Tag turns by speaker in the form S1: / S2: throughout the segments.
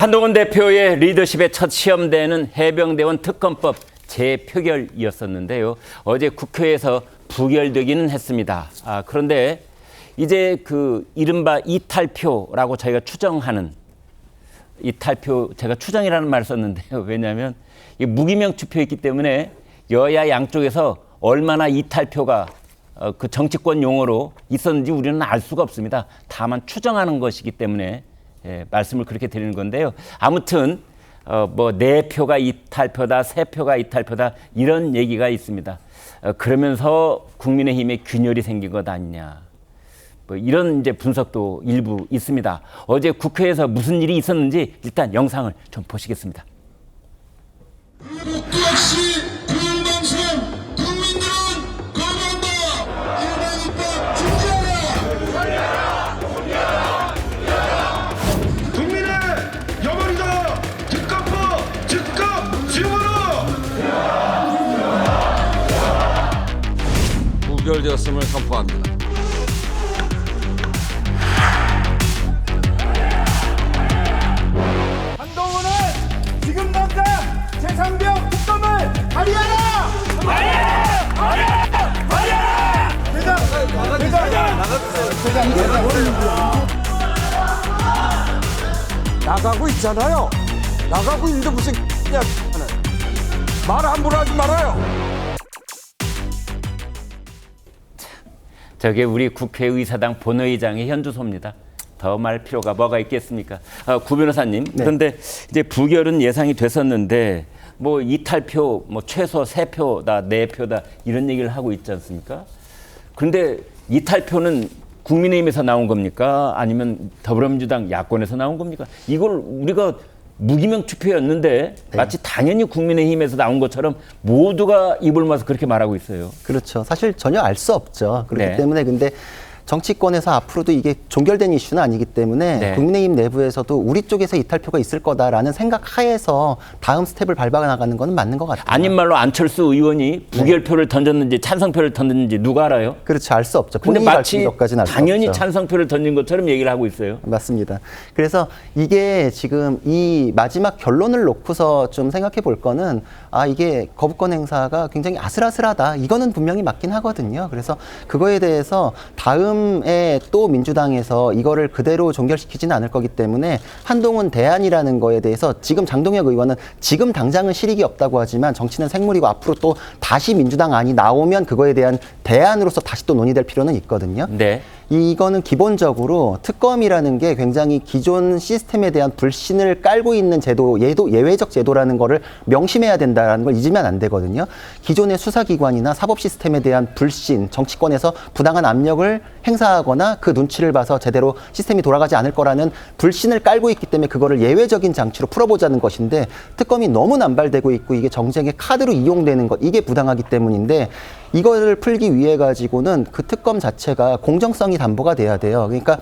S1: 한동훈 대표의 리더십의 첫 시험대는 해병대원 특검법 재표결이었었는데요. 어제 국회에서 부결되기는 했습니다. 그런데 이제 그 이른바 이탈표라고 저희가 추정하는 이탈표, 제가 추정이라는 말을 썼는데요. 왜냐하면 이게 무기명 투표였기 때문에 여야 양쪽에서 얼마나 이탈표가 그 정치권 용어로 있었는지 우리는 알 수가 없습니다. 다만 추정하는 것이기 때문에 말씀을 그렇게 드리는 건데요. 아무튼 뭐 4표가 이탈표다, 3표가 이탈표다 이런 얘기가 있습니다. 그러면서 국민의힘에 균열이 생긴 것 아니냐. 뭐 이런 이제 분석도 일부 있습니다. 어제 국회에서 무슨 일이 있었는지 일단 영상을 좀 보시겠습니다.
S2: 목도 없이 공방송 국민들은 거부한다. 일반 입법 중지하라.
S3: 국민의 영원이다. 특검법 즉각 지원하라.
S4: 부결되었음을 선포합니다.
S5: 한동훈은 지금 당장 제3경 특검을 발의하라!
S4: 나가고 있잖아요. 나가고 있는데 무슨 말 함부로 하지 말아요.
S1: 저게 우리 국회의사당 본회의장의 현주소입니다. 더 말 필요가 뭐가 있겠습니까? 구 변호사님, 그런데 이제 부결은 예상이 됐었는데 뭐 이탈표, 뭐 최소 3표다, 4표다 이런 얘기를 하고 있지 않습니까? 그런데 이탈표는 국민의힘에서 나온 겁니까? 아니면 더불어민주당 야권에서 나온 겁니까? 이걸 우리가 무기명 투표였는데 마치 당연히 국민의힘에서 나온 것처럼 모두가 입을 모아서 그렇게 말하고 있어요.
S6: 그렇죠. 사실 전혀 알 수 없죠. 그렇기 때문에 근데 정치권에서 앞으로도 이게 종결된 이슈는 아니기 때문에 국민의힘 내부에서도 우리 쪽에서 이탈표가 있을 거다라는 생각 하에서 다음 스텝을 밟아 나가는 건 맞는 것 같아요.
S1: 아닌 말로 안철수 의원이 부결표를 던졌는지 찬성표를 던졌는지 누가 알아요?
S6: 그렇죠. 알 수 없죠.
S1: 근데
S6: 본인이
S1: 마치
S6: 밝힌 것까지는 알 수
S1: 당연히
S6: 없죠.
S1: 찬성표를 던진 것처럼 얘기를 하고 있어요.
S6: 맞습니다. 그래서 이게 지금 이 마지막 결론을 놓고서 좀 생각해 볼 거는 이게 거부권 행사가 굉장히 아슬아슬하다. 이거는 분명히 맞긴 하거든요. 그래서 그거에 대해서 다음에 또 민주당에서 이거를 그대로 종결시키지는 않을 거기 때문에 한동훈 대안이라는 거에 대해서 지금 장동혁 의원은 지금 당장은 실익이 없다고 하지만 정치는 생물이고 앞으로 또 다시 민주당 안이 나오면 그거에 대한 대안으로서 다시 또 논의될 필요는 있거든요.
S1: 네.
S6: 이거는 기본적으로 특검이라는 게 굉장히 기존 시스템에 대한 불신을 깔고 있는 제도, 예외적 제도라는 거를 명심해야 된다는 걸 잊으면 안 되거든요. 기존의 수사기관이나 사법 시스템에 대한 불신, 정치권에서 부당한 압력을 행사하거나 그 눈치를 봐서 제대로 시스템이 돌아가지 않을 거라는 불신을 깔고 있기 때문에 그거를 예외적인 장치로 풀어보자는 것인데 특검이 너무 남발되고 있고 이게 정쟁의 카드로 이용되는 것, 이게 부당하기 때문인데 이거를 풀기 위해 가지고는 그 특검 자체가 공정성이 담보가 돼야 돼요. 그러니까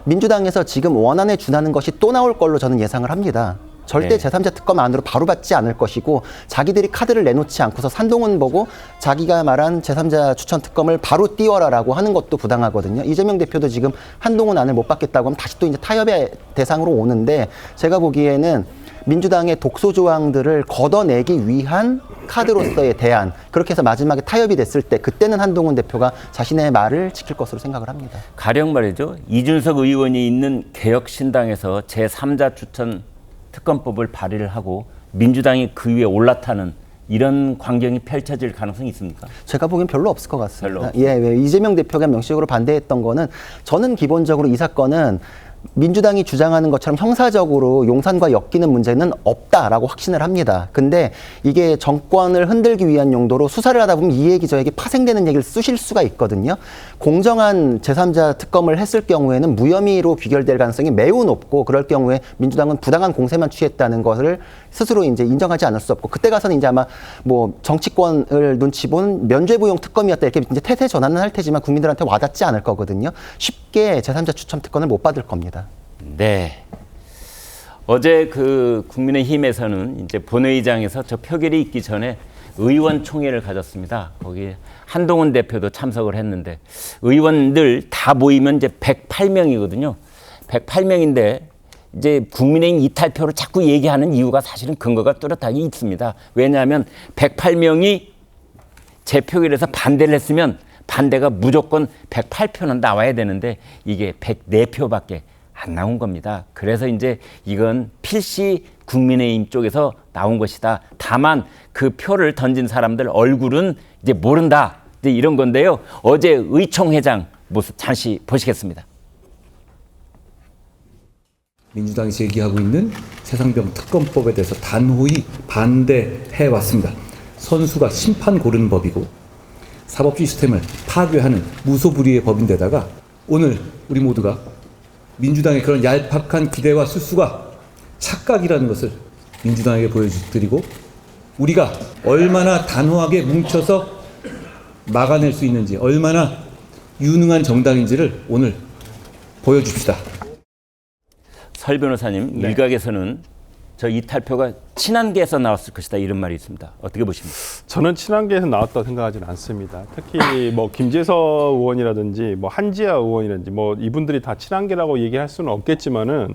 S6: 민주당에서 지금 원안에 준하는 것이 또 나올 걸로 저는 예상을 합니다. 절대 제3자 특검 안으로 바로 받지 않을 것이고 자기들이 카드를 내놓지 않고서 한동훈 보고 자기가 말한 제3자 추천 특검을 바로 띄워라라고 하는 것도 부당하거든요. 이재명 대표도 지금 한동훈 안을 못 받겠다고 하면 다시 또 이제 타협의 대상으로 오는데 제가 보기에는 민주당의 독소 조항들을 걷어내기 위한 카드로서의 대안, 그렇게 해서 마지막에 타협이 됐을 때 그때는 한동훈 대표가 자신의 말을 지킬 것으로 생각을 합니다.
S1: 가령 말이죠. 이준석 의원이 있는 개혁신당에서 제3자 추천 특검법을 발의를 하고 민주당이 그 위에 올라타는 이런 광경이 펼쳐질 가능성이 있습니까?
S6: 제가 보기엔 별로 없을 것 같습니다.
S1: 별로
S6: 왜 이재명 대표가 명시적으로 반대했던 거는 저는 기본적으로 이 사건은 민주당이 주장하는 것처럼 형사적으로 용산과 엮이는 문제는 없다라고 확신을 합니다. 근데 이게 정권을 흔들기 위한 용도로 수사를 하다 보면 이 얘기 저 얘기 파생되는 얘기를 쓰실 수가 있거든요. 공정한 제3자 특검을 했을 경우에는 무혐의로 귀결될 가능성이 매우 높고 그럴 경우에 민주당은 부당한 공세만 취했다는 것을 스스로 이제 인정하지 않을 수 없고 그때 가서는 이제 아마 뭐 정치권을 눈치 본 면죄부용 특검이었다 이렇게 이제 태세 전환은 할 테지만 국민들한테 와닿지 않을 거거든요. 쉽게 제3자 추천 특검을 못 받을 겁니다.
S1: 네. 어제 그 국민의힘에서는 이제 본회의장에서 저 표결이 있기 전에 의원총회를 가졌습니다. 거기에 한동훈 대표도 참석을 했는데 의원들 다 모이면 이제 108명이거든요. 108명인데 이제 국민의힘 이탈표를 자꾸 얘기하는 이유가 사실은 근거가 뚜렷하게 있습니다. 왜냐하면 108명이 재표결에서 반대를 했으면 반대가 무조건 108표는 나와야 되는데 이게 104표밖에 안 나온 겁니다. 그래서 이제 이건 필시 국민의힘 쪽에서 나온 것이다. 다만 그 표를 던진 사람들 얼굴은 이제 모른다. 이제 이런 건데요. 어제 의총회장 모습 잠시 보시겠습니다.
S7: 민주당이 제기하고 있는 최상병 특검법에 대해서 단호히 반대해 왔습니다. 선수가 심판 고르는 법이고 사법 시스템을 파괴하는 무소불위의 법인데다가 오늘 우리 모두가 민주당의 그런 얄팍한 기대와 수수가 착각이라는 것을 민주당에게 보여드리고 우리가 얼마나 단호하게 뭉쳐서 막아낼 수 있는지 얼마나 유능한 정당인지를 오늘 보여줍시다.
S1: 설 변호사님, 일각에서는 저 이탈표가 친한계에서 나왔을 것이다 이런 말이 있습니다. 어떻게 보십니까?
S8: 저는 친한계에서 나왔다고 생각하지는 않습니다. 특히 뭐 김재서 의원이라든지 뭐 한지아 의원이라든지 뭐 이분들이 다 친한계라고 얘기할 수는 없겠지만은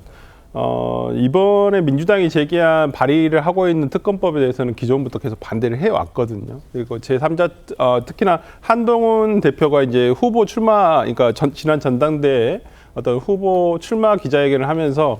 S8: 이번에 민주당이 제기한 발의를 하고 있는 특검법에 대해서는 기존부터 계속 반대를 해왔거든요. 그리고 제3자 특히나 한동훈 대표가 이제 후보 출마, 그러니까 지난 전당대회 어떤 후보 출마 기자회견을 하면서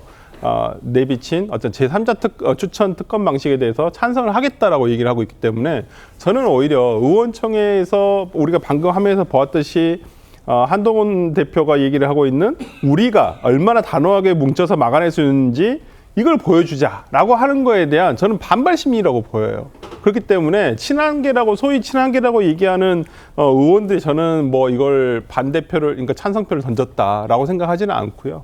S8: 내비친 어떤 제3자 추천 특검 방식에 대해서 찬성을 하겠다라고 얘기를 하고 있기 때문에 저는 오히려 의원총회에서 우리가 방금 화면에서 보았듯이 한동훈 대표가 얘기를 하고 있는 우리가 얼마나 단호하게 뭉쳐서 막아낼 수 있는지 이걸 보여주자라고 하는 거에 대한 저는 반발 심리라고 보여요. 그렇기 때문에 친한계라고 소위 친한계라고 얘기하는 의원들이 저는 뭐 이걸 반대표를 그러니까 찬성표를 던졌다라고 생각하지는 않고요.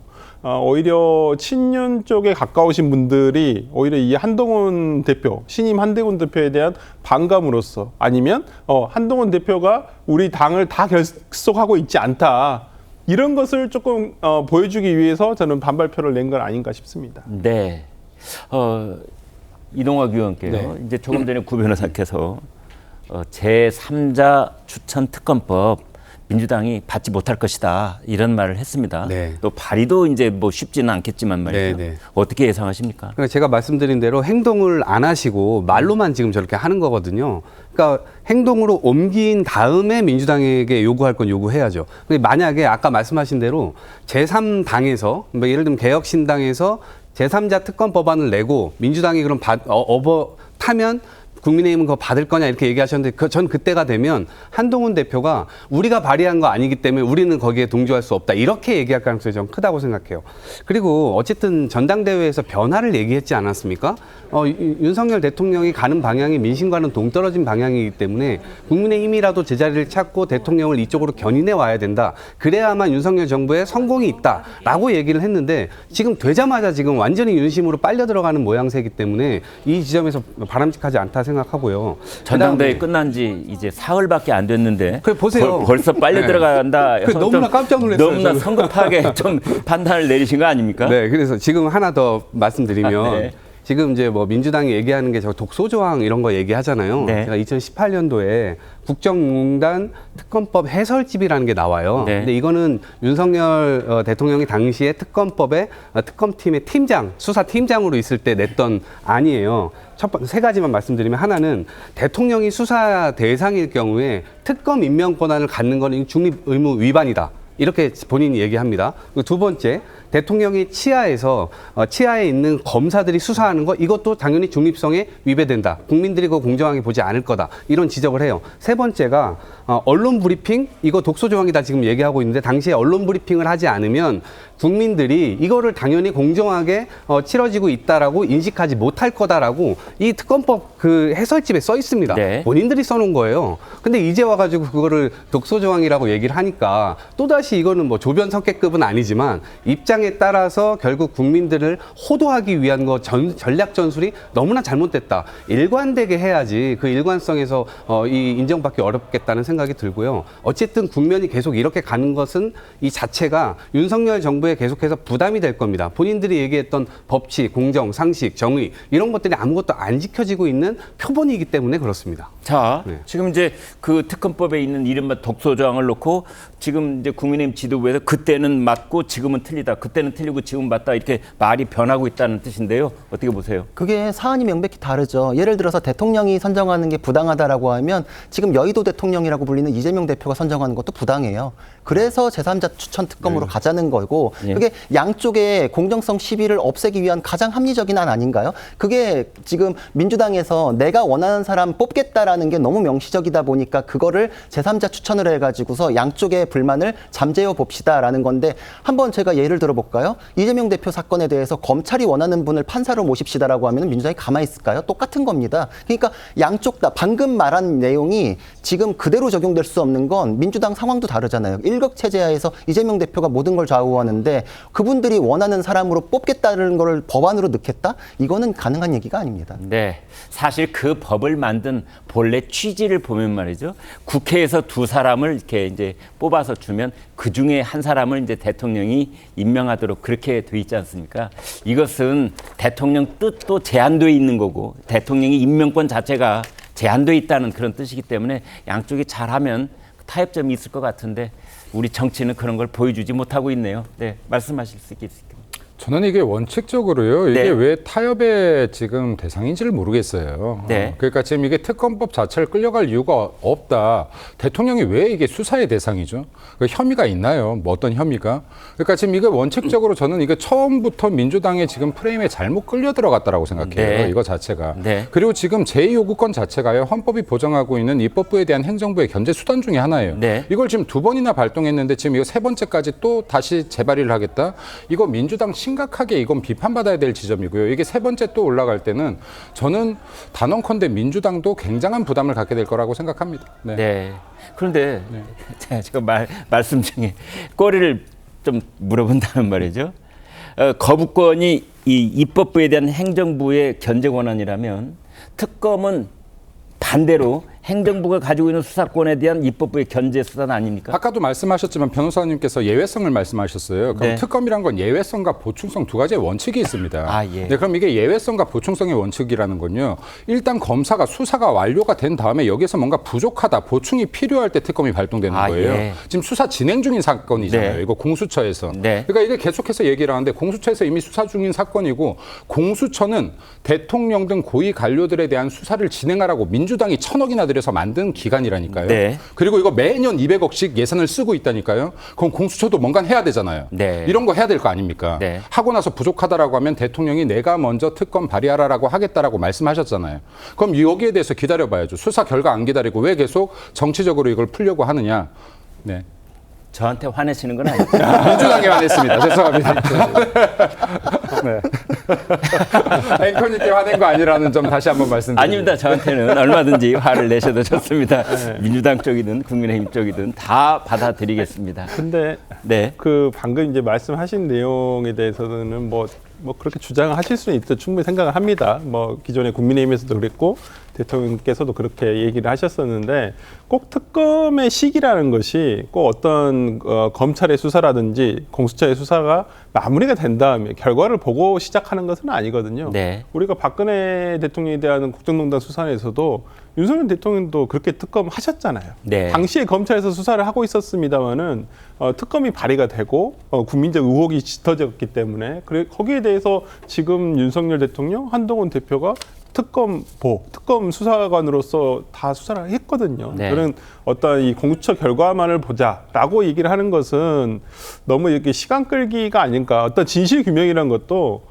S8: 오히려 친윤 쪽에 가까우신 분들이 오히려 이 한동훈 대표, 신임 한동훈 대표에 대한 반감으로써 아니면 한동훈 대표가 우리 당을 다 결속하고 있지 않다. 이런 것을 조금 보여주기 위해서 저는 반발표를 낸 건 아닌가 싶습니다.
S1: 네. 이동학 의원께요. 이제 조금 전에 구 변호사께서 제3자 추천 특검법 민주당이 받지 못할 것이다 이런 말을 했습니다.
S9: 네.
S1: 또 발의도 이제 뭐 쉽지는 않겠지만 말이죠.
S9: 네, 네.
S1: 어떻게 예상하십니까?
S9: 그러니까 제가 말씀드린 대로 행동을 안 하시고 말로만 지금 저렇게 하는 거거든요. 그러니까 행동으로 옮긴 다음에 민주당에게 요구할 건 요구해야죠. 근데 만약에 아까 말씀하신 대로 제3당에서 뭐 예를 들면 개혁신당에서 제3자 특검 법안을 내고 민주당이 그럼 타면 국민의힘은 그거 받을 거냐 이렇게 얘기하셨는데 전 그때가 되면 한동훈 대표가 우리가 발의한 거 아니기 때문에 우리는 거기에 동조할 수 없다 이렇게 얘기할 가능성이 좀 크다고 생각해요. 그리고 어쨌든 전당대회에서 변화를 얘기했지 않았습니까? 윤석열 대통령이 가는 방향이 민심과는 동떨어진 방향이기 때문에 국민의힘이라도 제자리를 찾고 대통령을 이쪽으로 견인해 와야 된다. 그래야만 윤석열 정부에 성공이 있다라고 얘기를 했는데 지금 되자마자 지금 완전히 윤심으로 빨려 들어가는 모양새이기 때문에 이 지점에서 바람직하지 않다 생각하고요.
S1: 전당대회 끝난 지 이제 사흘밖에 안 됐는데
S9: 그래, 보세요.
S1: 벌써 빨려
S9: 네.
S1: 들어간다.
S9: 너무나 깜짝 놀랐어요.
S1: 너무나
S9: 저는.
S1: 성급하게 좀 판단을 내리신 거 아닙니까?
S9: 네, 그래서 지금 하나 더 말씀드리면
S1: 네.
S9: 지금 이제 뭐 민주당이 얘기하는 게 저 독소조항 이런 거 얘기하잖아요.
S1: 네.
S9: 제가 2018년도에 국정농단 특검법 해설집이라는 게 나와요.
S1: 네.
S9: 근데 이거는 윤석열 대통령이 당시에 특검법의 특검팀의 팀장, 수사팀장으로 있을 때 냈던 안이에요. 세 가지만 말씀드리면 하나는 대통령이 수사 대상일 경우에 특검 임명 권한을 갖는 것은 중립 의무 위반이다. 이렇게 본인이 얘기합니다. 그리고 두 번째, 대통령이 치하에 있는 검사들이 수사하는 거 이것도 당연히 중립성에 위배된다. 국민들이 그거 공정하게 보지 않을 거다. 이런 지적을 해요. 세 번째가 언론 브리핑 이거 독소 조항이다 지금 얘기하고 있는데 당시에 언론 브리핑을 하지 않으면 국민들이 이거를 당연히 공정하게 치러지고 있다라고 인식하지 못할 거다라고 이 특검법 그 해설집에 써 있습니다.
S1: 네.
S9: 본인들이 써놓은 거예요. 근데 이제 와가지고 그거를 독소 조항이라고 얘기를 하니까 또다시 이거는 뭐 조변 석계급은 아니지만 입장에 따라서 결국 국민들을 호도하기 위한 전략 전술이 너무나 잘못됐다. 일관되게 해야지 그 일관성에서 이 인정받기 어렵겠다는 생각이 들고요. 어쨌든 국면이 계속 이렇게 가는 것은 이 자체가 윤석열 정부에 계속해서 부담이 될 겁니다. 본인들이 얘기했던 법치, 공정, 상식, 정의 이런 것들이 아무것도 안 지켜지고 있는 표본이기 때문에 그렇습니다.
S1: 자,
S9: 네.
S1: 지금 이제 그 특검법에 있는 이른바 독소 조항을 놓고 지금 이제 국민 국민의힘 지도부에서 그때는 맞고 지금은 틀리다. 그때는 틀리고 지금은 맞다. 이렇게 말이 변하고 있다는 뜻인데요. 어떻게 보세요?
S6: 그게 사안이 명백히 다르죠. 예를 들어서 대통령이 선정하는 게 부당하다라고 하면 지금 여의도 대통령이라고 불리는 이재명 대표가 선정하는 것도 부당해요. 그래서 제3자 추천 특검으로 가자는 거고 그게 양쪽의 공정성 시비를 없애기 위한 가장 합리적인 안 아닌가요? 그게 지금 민주당에서 내가 원하는 사람 뽑겠다라는 게 너무 명시적이다 보니까 그거를 제3자 추천을 해가지고서 양쪽의 불만을 잠재워 봅시다라는 건데 한번 제가 예를 들어볼까요? 이재명 대표 사건에 대해서 검찰이 원하는 분을 판사로 모십시다라고 하면 민주당이 가만히 있을까요? 똑같은 겁니다. 그러니까 양쪽 다 방금 말한 내용이 지금 그대로 적용될 수 없는 건 민주당 상황도 다르잖아요. 일각체제하에서 이재명 대표가 모든 걸 좌우하는데 그분들이 원하는 사람으로 뽑겠다는 걸 법안으로 넣겠다? 이거는 가능한 얘기가 아닙니다.
S1: 네. 사실 그 법을 만든 본래 취지를 보면 말이죠. 국회에서 두 사람을 이렇게 이제 뽑아서 주면 그 중에 한 사람을 이제 대통령이 임명하도록 그렇게 돼 있지 않습니까? 이것은 대통령 뜻도 제한돼 있는 거고 대통령의 임명권 자체가 제한돼 있다는 그런 뜻이기 때문에 양쪽이 잘하면 타협점이 있을 것 같은데 우리 정치는 그런 걸 보여주지 못하고 있네요. 네, 말씀하실 수 있겠습니까?
S10: 저는 이게 원칙적으로요. 이게
S1: 네.
S10: 왜 타협의 지금 대상인지를 모르겠어요.
S1: 네.
S10: 그러니까 지금 이게 특검법 자체를 끌려갈 이유가 없다. 대통령이 왜 이게 수사의 대상이죠? 그 혐의가 있나요? 뭐 어떤 혐의가? 그러니까 지금 이게 원칙적으로 저는 이게 처음부터 민주당의 지금 프레임에 잘못 끌려 들어갔다라고 생각해요.
S1: 네.
S10: 이거 자체가.
S1: 네.
S10: 그리고 지금 제2요구권 자체가요. 헌법이 보장하고 있는 입법부에 대한 행정부의 견제 수단 중에 하나예요.
S1: 네.
S10: 이걸 지금 2번이나 발동했는데 지금 이거 3번째까지 또 다시 재발의를 하겠다? 이거 민주당 심각하게 이건 비판받아야 될 지점이고요. 이게 3번째 또 올라갈 때는 저는 단언컨대 민주당도 굉장한 부담을 갖게 될 거라고 생각합니다. 네.
S1: 네. 그런데 제가 말씀 중에 꼬리를 좀 물어본다는 말이죠. 거부권이 이 입법부에 대한 행정부의 견제 권한이라면 특검은 반대로 행정부가 가지고 있는 수사권에 대한 입법부의 견제 수단 아닙니까?
S10: 아까도 말씀하셨지만 변호사님께서 예외성을 말씀하셨어요. 그럼
S1: 네.
S10: 특검이란 건 예외성과 보충성 두 가지의 원칙이 있습니다.
S1: 아, 예.
S10: 네, 그럼 이게 예외성과 보충성의 원칙이라는 건요. 일단 검사가 수사가 완료가 된 다음에 여기서 뭔가 부족하다, 보충이 필요할 때 특검이 발동되는
S1: 아,
S10: 거예요.
S1: 예.
S10: 지금 수사 진행 중인 사건이잖아요.
S1: 네.
S10: 이거 공수처에서.
S1: 네.
S10: 그러니까 이게 계속해서 얘기를 하는데 공수처에서 이미 수사 중인 사건이고 공수처는 대통령 등 고위 관료들에 대한 수사를 진행하라고 민주당이 1,000억이나 들여서 만든 기관이라니까요.
S1: 네.
S10: 그리고 이거 매년 200억씩 예산을 쓰고 있다니까요. 그럼 공수처도 뭔가 해야 되잖아요.
S1: 네.
S10: 이런 거 해야 될 거 아닙니까?
S1: 네.
S10: 하고 나서 부족하다라고 하면 대통령이 내가 먼저 특검 발의하라라고 하겠다라고 말씀하셨잖아요. 그럼 여기에 대해서 기다려봐야죠. 수사 결과 안 기다리고 왜 계속 정치적으로 이걸 풀려고 하느냐. 네.
S1: 저한테 화내시는 건 아니죠.
S10: 민주당에 화냈습니다. 죄송합니다. 네. 앵커님께 화낸 거 아니라는 점 다시 한번 말씀드립니다.
S1: 아닙니다. 저한테는 얼마든지 화를 내셔도 좋습니다. 민주당 쪽이든 국민의힘 쪽이든 다 받아들이겠습니다.
S8: 근데
S1: 네.
S8: 그 방금 이제 말씀하신 내용에 대해서는 뭐 그렇게 주장하실 수는 있다 충분히 생각을 합니다. 뭐 기존의 국민의힘에서도 그랬고 대통령께서도 그렇게 얘기를 하셨었는데 꼭 특검의 시기라는 것이 꼭 어떤 검찰의 수사라든지 공수처의 수사가 마무리가 된 다음에 결과를 보고 시작하는 것은 아니거든요.
S1: 네.
S8: 우리가 박근혜 대통령에 대한 국정농단 수사에서도 윤석열 대통령도 그렇게 특검 하셨잖아요.
S1: 네.
S8: 당시에 검찰에서 수사를 하고 있었습니다마는 특검이 발의가 되고 국민적 의혹이 짙어졌기 때문에 거기에 대해서 지금 윤석열 대통령, 한동훈 대표가 특검 수사관으로서 다 수사를 했거든요.
S1: 네.
S8: 그런 어떤 이 공수처 결과만을 보자라고 얘기를 하는 것은 너무 이렇게 시간 끌기가 아닌가. 어떤 진실 규명이라는 것도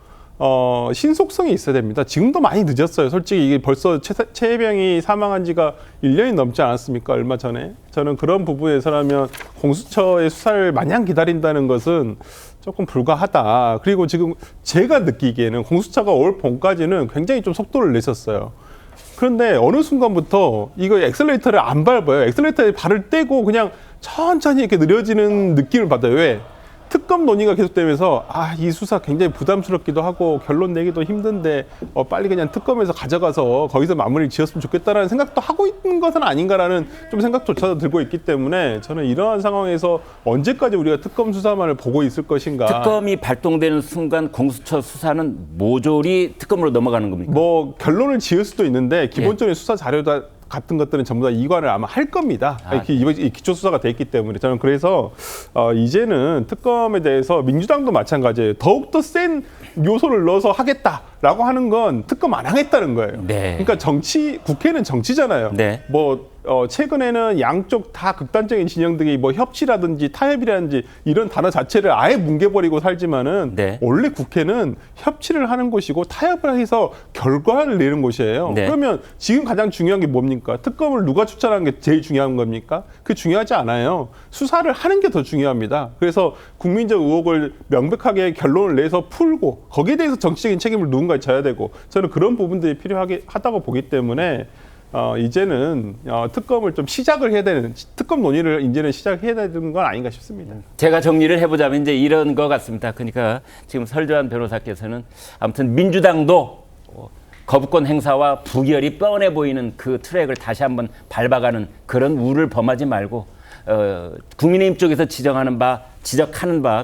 S8: 신속성이 있어야 됩니다. 지금도 많이 늦었어요. 솔직히 이게 벌써 최혜병이 사망한 지가 1년이 넘지 않았습니까? 얼마 전에. 저는 그런 부분에서라면 공수처의 수사를 마냥 기다린다는 것은 조금 불가하다. 그리고 지금 제가 느끼기에는 공수처가 올 봄까지는 굉장히 좀 속도를 내셨어요. 그런데 어느 순간부터 이거 엑셀레이터를 안 밟아요. 엑셀레이터에 발을 떼고 그냥 천천히 이렇게 느려지는 느낌을 받아요. 왜? 특검 논의가 계속되면서 이 수사 굉장히 부담스럽기도 하고 결론 내기도 힘든데 빨리 그냥 특검에서 가져가서 거기서 마무리를 지었으면 좋겠다라는 생각도 하고 있는 것은 아닌가라는 좀 생각조차도 들고 있기 때문에 저는 이러한 상황에서 언제까지 우리가 특검 수사만을 보고 있을 것인가.
S1: 특검이 발동되는 순간 공수처 수사는 모조리 특검으로 넘어가는 겁니까?
S8: 뭐 결론을 지을 수도 있는데 기본적인 수사 자료가 같은 것들은 전부 다 이관을 아마 할 겁니다. 이 기초수사가 돼 있기 때문에 저는 그래서 이제는 특검에 대해서 민주당도 마찬가지예요. 더욱더 센 요소를 넣어서 하겠다라고 하는 건 특검 안 하겠다는 거예요.
S1: 네.
S8: 그러니까 국회는 정치잖아요.
S1: 네.
S8: 최근에는 양쪽 다 극단적인 진영들이 뭐 협치라든지 타협이라든지 이런 단어 자체를 아예 뭉개버리고 살지만은
S1: 네.
S8: 원래 국회는 협치를 하는 곳이고 타협을 해서 결과를 내는 곳이에요.
S1: 네.
S8: 그러면 지금 가장 중요한 게 뭡니까? 특검을 누가 추천하는 게 제일 중요한 겁니까? 그게 중요하지 않아요. 수사를 하는 게 더 중요합니다. 그래서 국민적 의혹을 명백하게 결론을 내서 풀고 거기에 대해서 정치적인 책임을 누군가 져야 되고 저는 그런 부분들이 필요하다고 보기 때문에 이제는 특검을 좀 시작을 해야 되는 특검 논의를 이제는 시작해야 되는 건 아닌가 싶습니다.
S1: 제가 정리를 해보자면 이제 이런 것 같습니다. 그러니까 지금 설조한 변호사께서는 아무튼 민주당도 거부권 행사와 부결이 뻔해 보이는 그 트랙을 다시 한번 밟아가는 그런 우를 범하지 말고 국민의힘 쪽에서 지적하는 바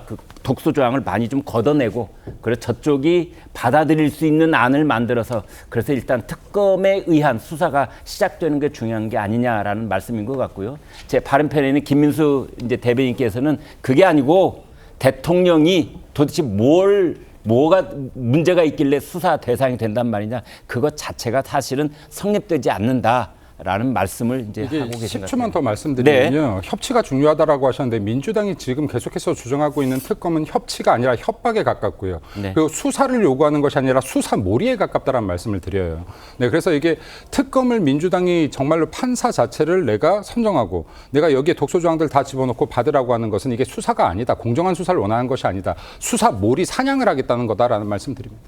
S1: 그 독소 조항을 많이 좀 걷어내고 그래서 저쪽이 받아들일 수 있는 안을 만들어서 그래서 일단 특검에 의한 수사가 시작되는 게 중요한 게 아니냐라는 말씀인 것 같고요. 제 바른편에 있는 김민수 이제 대변인께서는 그게 아니고 대통령이 도대체 뭐가 문제가 있길래 수사 대상이 된단 말이냐 그것 자체가 사실은 성립되지 않는다. 라는 말씀을 이제
S10: 이게
S1: 하고 계신 것
S10: 10초만
S1: 같아요.
S10: 더 말씀드리면요.
S1: 네.
S10: 협치가 중요하다라고 하셨는데 민주당이 지금 계속해서 주장하고 있는 특검은 협치가 아니라 협박에 가깝고요.
S1: 네.
S10: 그리고 수사를 요구하는 것이 아니라 수사몰이에 가깝다는 말씀을 드려요. 네, 그래서 이게 특검을 민주당이 정말로 판사 자체를 내가 선정하고 내가 여기에 독소 조항들 다 집어넣고 받으라고 하는 것은 이게 수사가 아니다. 공정한 수사를 원하는 것이 아니다. 수사몰이 사냥을 하겠다는 거다라는 말씀 드립니다.